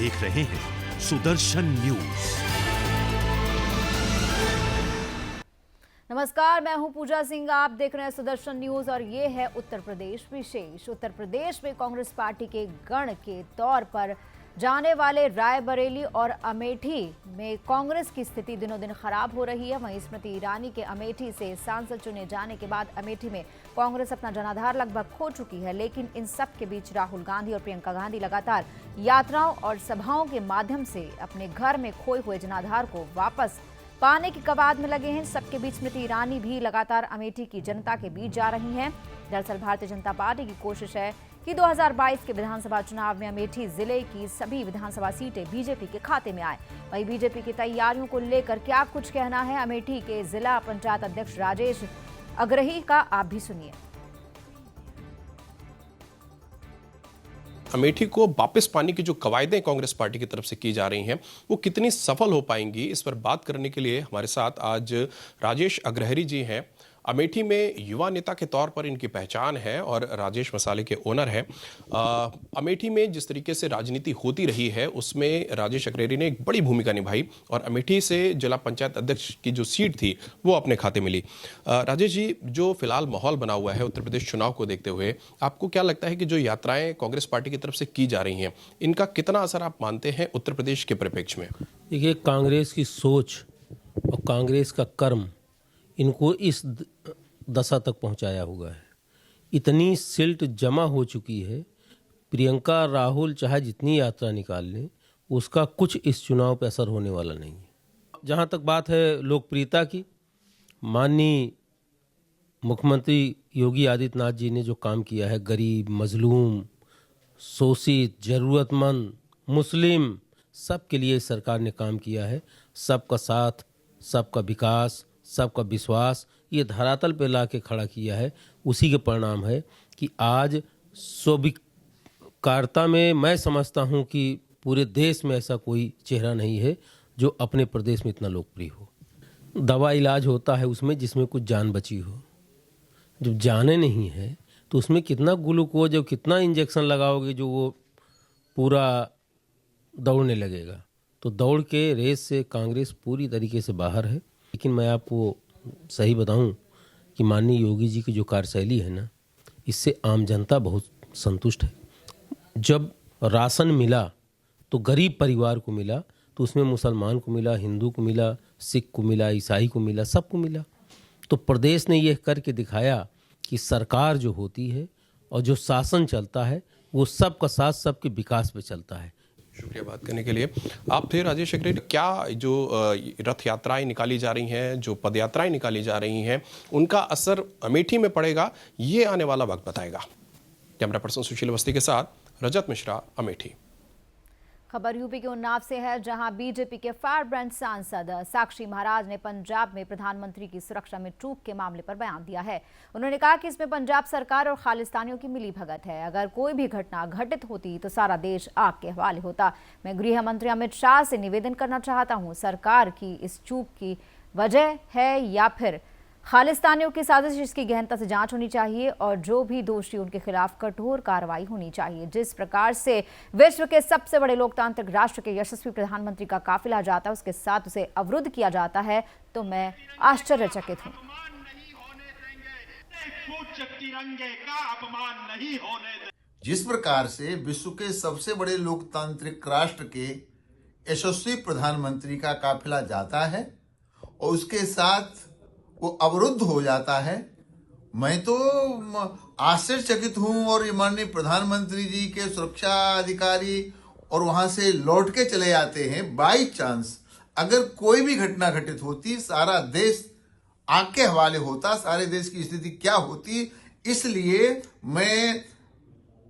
देख रहे हैं सुदर्शन न्यूज। नमस्कार, मैं हूं पूजा सिंह। आप देख रहे हैं सुदर्शन न्यूज और ये है उत्तर प्रदेश विशेष। उत्तर प्रदेश में कांग्रेस पार्टी के गढ़ के तौर पर जाने वाले रायबरेली और अमेठी में कांग्रेस की स्थिति दिनों दिन खराब हो रही है। वहीं स्मृति ईरानी के अमेठी से सांसद चुने जाने के बाद अमेठी में कांग्रेस अपना जनाधार लगभग खो चुकी है। लेकिन इन सब के बीच राहुल गांधी और प्रियंका गांधी लगातार यात्राओं और सभाओं के माध्यम से अपने घर में खोए हुए जनाधार को वापस पाने की कवायद में लगे हैं। सबके बीच स्मृति ईरानी भी लगातार अमेठी की जनता के बीच जा रही हैं। दरअसल भारतीय जनता पार्टी की कोशिश है कि 2022 के विधानसभा चुनाव में अमेठी जिले की सभी विधानसभा सीटें बीजेपी के खाते में आए। वहीं बीजेपी की तैयारियों को लेकर क्या कुछ कहना है अमेठी के जिला पंचायत अध्यक्ष राजेश अग्रही का, आप भी सुनिए। अमेठी को वापस पाने की जो कवायदें कांग्रेस पार्टी की तरफ से की जा रही हैं वो कितनी सफल हो पाएंगी, इस पर बात करने के लिए हमारे साथ आज राजेश अग्रहरी जी हैं। अमेठी में युवा नेता के तौर पर इनकी पहचान है और राजेश मसाले के ओनर हैं। अमेठी में जिस तरीके से राजनीति होती रही है उसमें राजेश अग्रहरी ने एक बड़ी भूमिका निभाई और अमेठी से जिला पंचायत अध्यक्ष की जो सीट थी वो अपने खाते मिली। राजेश जी, जो फिलहाल माहौल बना हुआ है उत्तर प्रदेश चुनाव को देखते हुए, आपको क्या लगता है कि जो यात्राएं कांग्रेस पार्टी की तरफ से की जा रही हैं इनका कितना असर आप मानते हैं उत्तर प्रदेश के परिप्रेक्ष्य में? देखिए, कांग्रेस की सोच और कांग्रेस का कर्म इनको इस दशा तक पहुंचाया हुआ है। इतनी सिल्ट जमा हो चुकी है, प्रियंका राहुल चाहे जितनी यात्रा निकाल लें उसका कुछ इस चुनाव पर असर होने वाला नहीं है। जहां तक बात है लोकप्रियता की, माननीय मुख्यमंत्री योगी आदित्यनाथ जी ने जो काम किया है, गरीब, मजलूम, शोषित, जरूरतमंद, मुस्लिम, सबके लिए सरकार ने काम किया है। सबका साथ, सबका विकास, सबका विश्वास ये धरातल पे ला के खड़ा किया है। उसी के परिणाम है कि आज स्वीकार्यता में मैं समझता हूं कि पूरे देश में ऐसा कोई चेहरा नहीं है जो अपने प्रदेश में इतना लोकप्रिय हो। दवा इलाज होता है उसमें जिसमें कुछ जान बची हो। जब जाने नहीं है तो उसमें कितना ग्लूकोज और कितना इंजेक्शन लगाओगे जो वो पूरा दौड़ने लगेगा। तो दौड़ के रेस से कांग्रेस पूरी तरीके से बाहर है। लेकिन मैं आपको सही बताऊं कि माननीय योगी जी की जो कार्यशैली है ना, इससे आम जनता बहुत संतुष्ट है। जब राशन मिला तो गरीब परिवार को मिला, तो उसमें मुसलमान को मिला, हिंदू को मिला, सिख को मिला, ईसाई को मिला, सबको मिला। तो प्रदेश ने यह करके दिखाया कि सरकार जो होती है और जो शासन चलता है वो सबका साथ सबके विकास पे चलता है। शुक्रिया बात करने के लिए। आप थे राजेश अग्रहरी, क्या जो रथ यात्राएं निकाली जा रही हैं, जो पद यात्राएं निकाली जा रही हैं, उनका असर अमेठी में पड़ेगा, ये आने वाला वक्त बताएगा। कैमरा पर्सन सुशील अवस्थी के साथ रजत मिश्रा, अमेठी। खबर यूपी के उन्नाव से है, जहां बीजेपी के फायर ब्रांड सांसद साक्षी महाराज ने पंजाब में प्रधानमंत्री की सुरक्षा में चूक के मामले पर बयान दिया है। उन्होंने कहा कि इसमें पंजाब सरकार और खालिस्तानियों की मिलीभगत है। अगर कोई भी घटना घटित होती तो सारा देश आग के हवाले होता। मैं गृह मंत्री अमित शाह से निवेदन करना चाहता हूं, सरकार की इस चूक की वजह है या फिर खालिस्तानियों की साजिश, इसकी गहनता से जांच होनी चाहिए और जो भी दोषी उनके खिलाफ कठोर कार्रवाई होनी चाहिए। जिस प्रकार से विश्व के सबसे बड़े लोकतांत्रिक राष्ट्र के यशस्वी प्रधानमंत्री का काफिला जाता है, उसके साथ उसे अवरुद्ध किया जाता है, तो मैं आश्चर्यचकित हूँ। जिस प्रकार से विश्व के सबसे बड़े लोकतांत्रिक राष्ट्र के यशस्वी प्रधानमंत्री का काफिला जाता है और उसके साथ वो अवरुद्ध हो जाता है, मैं तो आश्चर्यचकित हूं। और माननीय प्रधानमंत्री जी के सुरक्षा अधिकारी और वहां से लौट के चले जाते हैं। बाई चांस अगर कोई भी घटना घटित होती, सारा देश आग के हवाले होता, सारे देश की स्थिति क्या होती। इसलिए मैं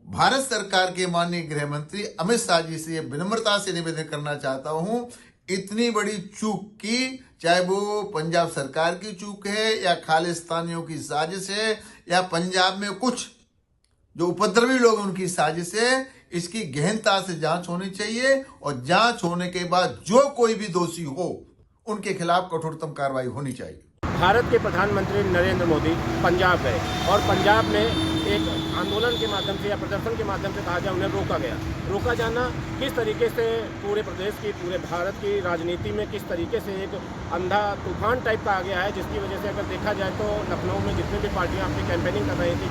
भारत सरकार के माननीय गृह मंत्री अमित शाह जी से विनम्रता से निवेदन करना चाहता हूं, इतनी बड़ी चूक की, चाहे वो पंजाब सरकार की चूक है या खालिस्तानियों की साजिश है या पंजाब में कुछ जो उपद्रवी लोग उनकी साजिश है, इसकी गहनता से जांच होनी चाहिए और जांच होने के बाद जो कोई भी दोषी हो उनके खिलाफ कठोरतम कार्रवाई होनी चाहिए। भारत के प्रधानमंत्री नरेंद्र मोदी पंजाब गए और पंजाब में एक आंदोलन के माध्यम से या प्रदर्शन के माध्यम से कहा जाए उन्हें रोका गया। रोका जाना किस तरीके से पूरे प्रदेश की, पूरे भारत की राजनीति में किस तरीके से एक अंधा तूफान टाइप का आ गया है, जिसकी वजह से अगर देखा जाए तो लखनऊ में जितनी भी पार्टियां अपनी कैंपेनिंग कर रही थी,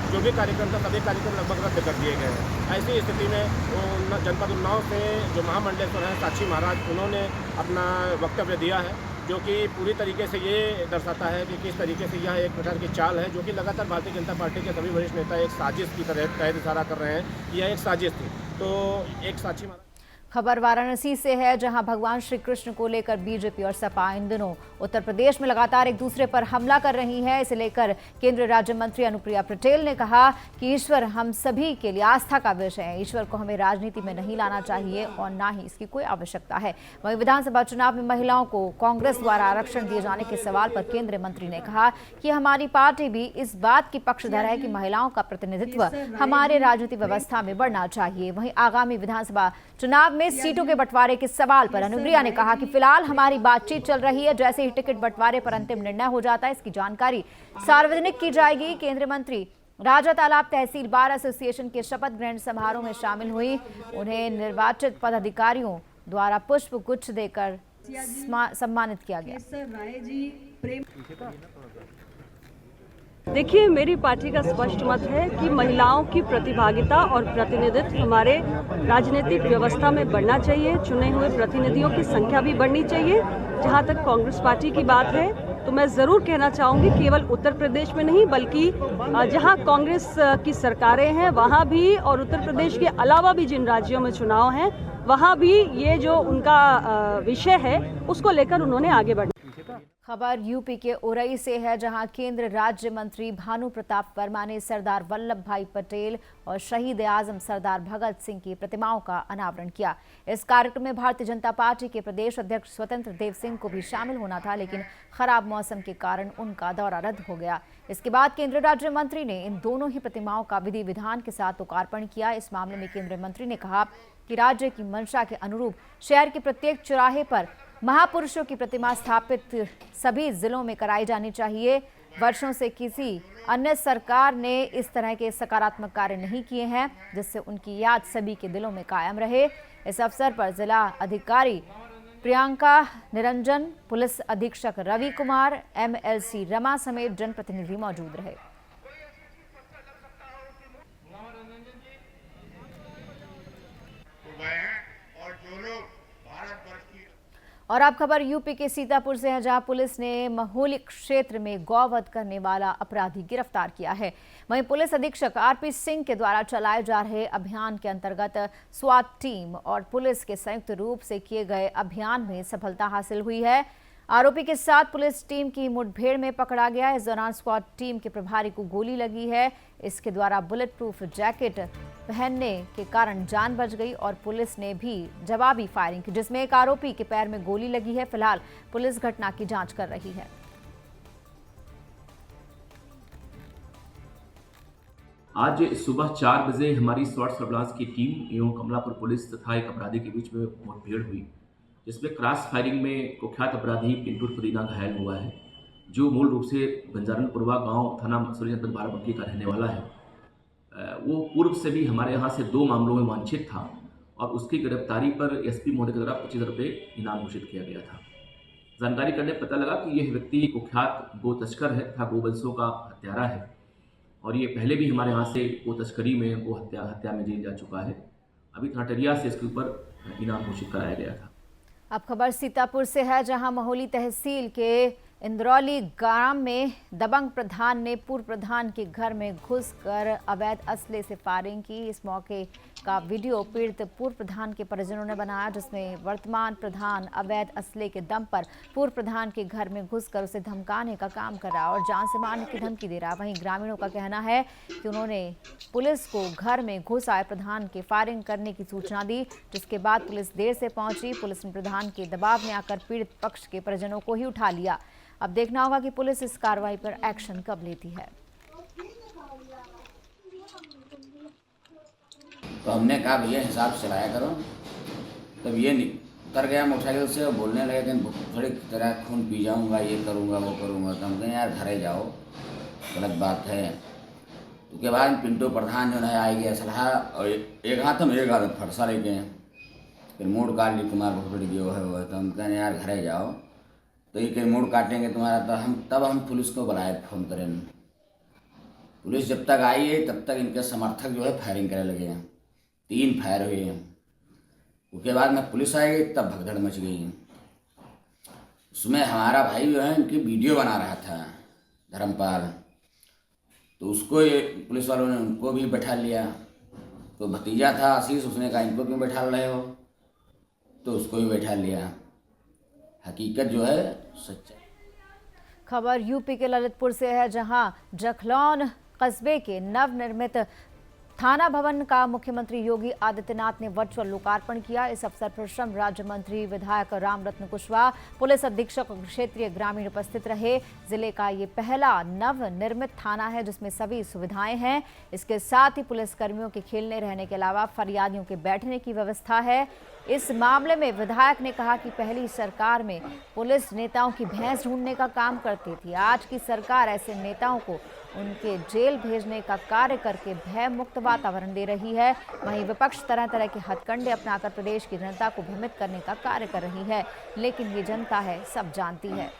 जो भी कार्यक्रम था, सभी कार्यक्रम लगभग रद्द कर दिए गए हैं। ऐसी स्थिति में जनपद उन्नाव से जो महामंडलेश्वर हैं साक्षी महाराज, उन्होंने अपना वक्तव्य दिया है, जो कि पूरी तरीके से ये दर्शाता है कि किस तरीके से यह एक प्रकार की चाल है, जो कि लगातार भारतीय जनता पार्टी के सभी वरिष्ठ नेता एक साजिश की तरह इशारा कर रहे हैं कि यह एक साजिश थी। तो एक साक्षी महाराज। खबर वाराणसी से है, जहां भगवान श्री कृष्ण को लेकर बीजेपी और सपा इन दिनों उत्तर प्रदेश में लगातार एक दूसरे पर हमला कर रही है। इसे लेकर केंद्रीय राज्य मंत्री अनुप्रिया पटेल ने कहा कि ईश्वर हम सभी के लिए आस्था का विषय है, ईश्वर को हमें राजनीति में नहीं लाना चाहिए और ना ही इसकी कोई आवश्यकता है। वहीं विधानसभा चुनाव में महिलाओं को कांग्रेस द्वारा आरक्षण दिए जाने के सवाल पर केंद्रीय मंत्री ने कहा कि हमारी पार्टी भी इस बात की पक्षधर है कि महिलाओं का प्रतिनिधित्व हमारे राजनीतिक व्यवस्था में बढ़ना चाहिए। वहीं आगामी विधानसभा चुनाव में सीटों के बंटवारे के सवाल पर अनुप्रिया ने कहा कि फिलहाल हमारी बातचीत चल रही है, जैसे ही टिकट बंटवारे पर अंतिम निर्णय हो जाता है इसकी जानकारी सार्वजनिक की जाएगी। केंद्रीय मंत्री राजा तालाब तहसील बार एसोसिएशन के शपथ ग्रहण समारोह में शामिल हुई। उन्हें निर्वाचित पदाधिकारियों द्वारा पुष्प गुच्छ देकर सम्मानित किया गया। देखिए, मेरी पार्टी का स्पष्ट मत है कि महिलाओं की प्रतिभागिता और प्रतिनिधित्व हमारे राजनीतिक व्यवस्था में बढ़ना चाहिए। चुने हुए प्रतिनिधियों की संख्या भी बढ़नी चाहिए। जहां तक कांग्रेस पार्टी की बात है तो मैं ज़रूर कहना चाहूँगी केवल उत्तर प्रदेश में नहीं बल्कि जहां कांग्रेस की सरकारें हैं वहां भी, और उत्तर प्रदेश के अलावा भी जिन राज्यों में चुनाव हैं वहां भी ये जो उनका विषय है उसको लेकर उन्होंने आगे बढ़ना। खबर यूपी के उरई से है, जहां केंद्र राज्य मंत्री भानु प्रताप वर्मा ने सरदार वल्लभ भाई पटेल और शहीद आजम सरदार भगत सिंह की प्रतिमाओं का अनावरण किया। इस कार्यक्रम में भारतीय जनता पार्टी के प्रदेश अध्यक्ष स्वतंत्र देव सिंह को भी शामिल होना था, लेकिन खराब मौसम के कारण उनका दौरा रद्द हो गया। इसके बाद केंद्रीय राज्य मंत्री ने इन दोनों ही प्रतिमाओं का विधि विधान के साथ लोकार्पण किया। इस मामले में केंद्रीय मंत्री ने कहा कि राज्य की मंशा के अनुरूप शहर के प्रत्येक चौराहे पर महापुरुषों की प्रतिमा स्थापित सभी जिलों में कराई जानी चाहिए। वर्षों से किसी अन्य सरकार ने इस तरह के सकारात्मक कार्य नहीं किए हैं, जिससे उनकी याद सभी के दिलों में कायम रहे। इस अवसर पर जिला अधिकारी प्रियंका निरंजन, पुलिस अधीक्षक रवि कुमार, MLC रमा समेत जनप्रतिनिधि मौजूद रहे। और अब खबर यूपी के सीतापुर से है, जहां पुलिस ने महोली क्षेत्र में गौवध करने वाला अपराधी गिरफ्तार किया है। वहीं पुलिस अधीक्षक RP सिंह के द्वारा चलाए जा रहे अभियान के अंतर्गत स्वाट टीम और पुलिस के संयुक्त रूप से किए गए अभियान में सफलता हासिल हुई है। आरोपी के साथ पुलिस टीम की मुठभेड़ में पकड़ा गया। इस दौरान स्क्वाड टीम के प्रभारी को गोली लगी है। इसके द्वारा बुलेट प्रूफ जैकेट पहनने के कारण जान बच गई और पुलिस ने भी जवाबी फायरिंग की, जिसमें एक आरोपी के पैर में गोली लगी है। फिलहाल पुलिस घटना की जांच कर रही है। आज सुबह 4 बजे हमारी स्वाट सर्विलांस की टीम एवं कमलापुर पुलिस तथा एक अपराधी के बीच में मुठभेड़ हुई, जिसमें क्रॉस फायरिंग में कुख्यात अपराधी पिंटू पुदीना घायल हुआ है, जो मूल रूप से बंजारनपुरवा गांव थाना मसूरी जनपद बाराबंकी का रहने वाला है। वो पूर्व से भी हमारे यहाँ से 2 मामलों में वांछित था और उसकी गिरफ्तारी पर SP महोदय के द्वारा 25,000 रुपये इनाम घोषित किया गया था। जानकारी करने पता लगा कि यह व्यक्ति कुख्यात गो तस्कर है तथा गोवंशों का हत्यारा है और ये पहले भी हमारे यहाँ से गो तस्करी में, गो हत्या में जेल जा चुका है। अभी थाटरिया से इसके ऊपर इनाम घोषित कराया गया था। अब खबर सीतापुर से है, जहां महोली तहसील के इंद्रौली गांव में दबंग प्रधान ने पूर्व प्रधान के घर में घुसकर अवैध असले से फायरिंग की। इस मौके का वीडियो पीड़ित पूर्व प्रधान के परिजनों ने बनाया, जिसमें वर्तमान प्रधान अवैध असले के दम पर पूर्व प्रधान के घर में घुसकर उसे धमकाने का काम कर रहा और जान से मारने की धमकी दे रहा। वहीं ग्रामीणों का कहना है कि उन्होंने पुलिस को घर में घुस आए प्रधान के फायरिंग करने की सूचना दी, जिसके बाद पुलिस देर से पहुंची। पुलिस ने प्रधान के दबाव में आकर पीड़ित पक्ष के परिजनों को ही उठा लिया। अब देखना होगा कि पुलिस इस कार्रवाई पर एक्शन कब लेती है। तो हमने कहा भैया हिसाब से चलाया करो, तब ये कर गया मोटरसाइकिल से और बोलने लगे कि थोड़ी तेरा खून पी जाऊंगा, ये करूंगा वो करूंगा। तो हम कहें यार घर ही जाओ, गलत बात है। उसके बाद पिंटू प्रधान जो है आई गया सलाह और एक हाथ में एक हाथ फरसा लेके फिर मूड काट ली तुम्हारा बहुत बड़ी जो है वो, तो हम कहने यार घरे जाओ, तो ये मूड काटेंगे तुम्हारा, तो हम पुलिस को बुलाए, फ़ोन करें। पुलिस जब तक आई है तब तक इनके समर्थक जो है फायरिंग करने लगे हैं, 3 फायर हुए हैं। उसके बाद में पुलिस आई गई तब भगदड़ मच गई। उसमें हमारा भाई जो है इनकी वीडियो बना रहा था धर्मपाल, तो उसको ये पुलिस वालों ने उनको भी बैठा लिया। तो भतीजा था आशीष, उसने कहा इनको क्यों बैठा रहे हो, तो उसको भी बैठा लिया। हकीकत जो है सच्चाई। खबर यूपी के ललितपुर से है, जहां जखलौन कस्बे के नवनिर्मित थाना भवन का मुख्यमंत्री योगी आदित्यनाथ ने वर्चुअल लोकार्पण किया। इस अवसर पर श्रम राज्य मंत्री विधायक रामरत्न कुशवाहा, पुलिस अधीक्षक और क्षेत्रीय ग्रामीण उपस्थित रहे। जिले का ये पहला नवनिर्मित थाना है जिसमें सभी सुविधाएं हैं। इसके साथ ही पुलिस कर्मियों के खेलने रहने के अलावा फरियादियों के बैठने की व्यवस्था है। इस मामले में विधायक ने कहा कि पहली सरकार में पुलिस नेताओं की भैंस ढूंढने का काम करती थी। आज की सरकार ऐसे नेताओं को उनके जेल भेजने का कार्य करके भय मुक्त वातावरण दे रही है। वहीं विपक्ष तरह तरह के हथकंडे अपनाकर प्रदेश की जनता को भ्रमित करने का कार्य कर रही है, लेकिन ये जनता है, सब जानती है।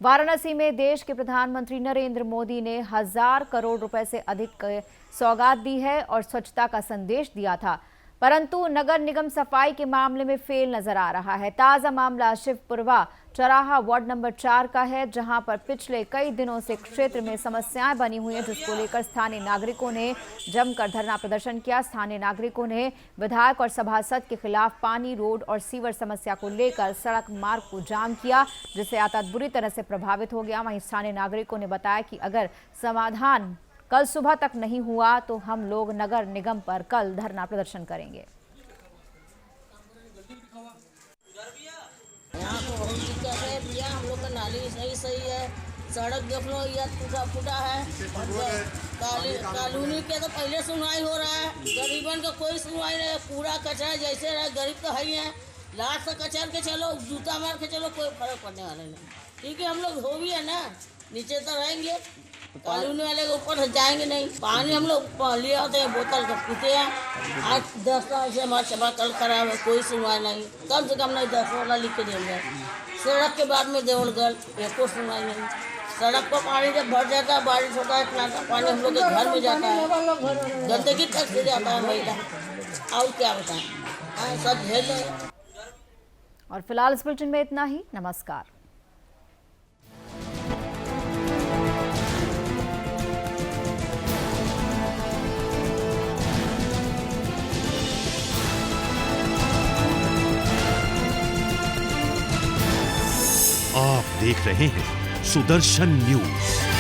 वाराणसी में देश के प्रधानमंत्री नरेंद्र मोदी ने 1000 करोड़ रुपए से अधिक सौगात दी है और स्वच्छता का संदेश दिया था, परंतु नगर निगम सफाई के मामले में फेल नजर आ रहा है। ताजा मामला शिवपुरवा चौराहा वार्ड नंबर 4 का है, जहां पर पिछले कई दिनों से क्षेत्र में समस्याएं बनी हुई हैं, जिसको लेकर स्थानीय नागरिकों ने जमकर धरना प्रदर्शन किया। स्थानीय नागरिकों ने विधायक और सभासद के खिलाफ पानी, रोड और सीवर समस्या को लेकर सड़क मार्ग को जाम किया, जिससे यातायात बुरी तरह से प्रभावित हो गया। वहीं स्थानीय नागरिकों ने बताया कि अगर समाधान कल सुबह तक नहीं हुआ तो हम लोग नगर निगम पर कल धरना प्रदर्शन करेंगे। यहाँ को बहुत दिक्कत है भैया, हम लोग का नाली सही है, सड़क देख लो यह टूटा है। कॉलोनी के तो पहले सुनवाई हो रहा है, गरीबन का कोई सुनवाई नहीं है। पूरा कचरा जैसे रहा, गरीब तो है ही है, लाश से कचर के चलो, जूता मार के चलो, कोई फर्क पड़ने वाला नहीं। ठीक है, हम लोग हो भी है ना, नीचे तो रहेंगे, कॉलोनी वाले के ऊपर जाएंगे नहीं। पानी हम लोग ले आते हैं, बोतल का पीते हैं। आज 10 साल से हमारा चबाकल खराब है, कोई सुनवाई नहीं। कम से कम नहीं 10 वाला लिख के देंगे। सड़क के बाद में देवलगढ़ एको सुनवाई नहीं। सड़क पर पानी जब भर जाता है, बारिश होता है, इतना पानी हम लोग के घर में जाता है, गंदगी तक से जाता है महिला। और क्या बताएं, सब झेल रहे हैं। और फिलहाल इस बुलेटिन में इतना ही। नमस्कार। आप देख रहे हैं सुदर्शन न्यूज।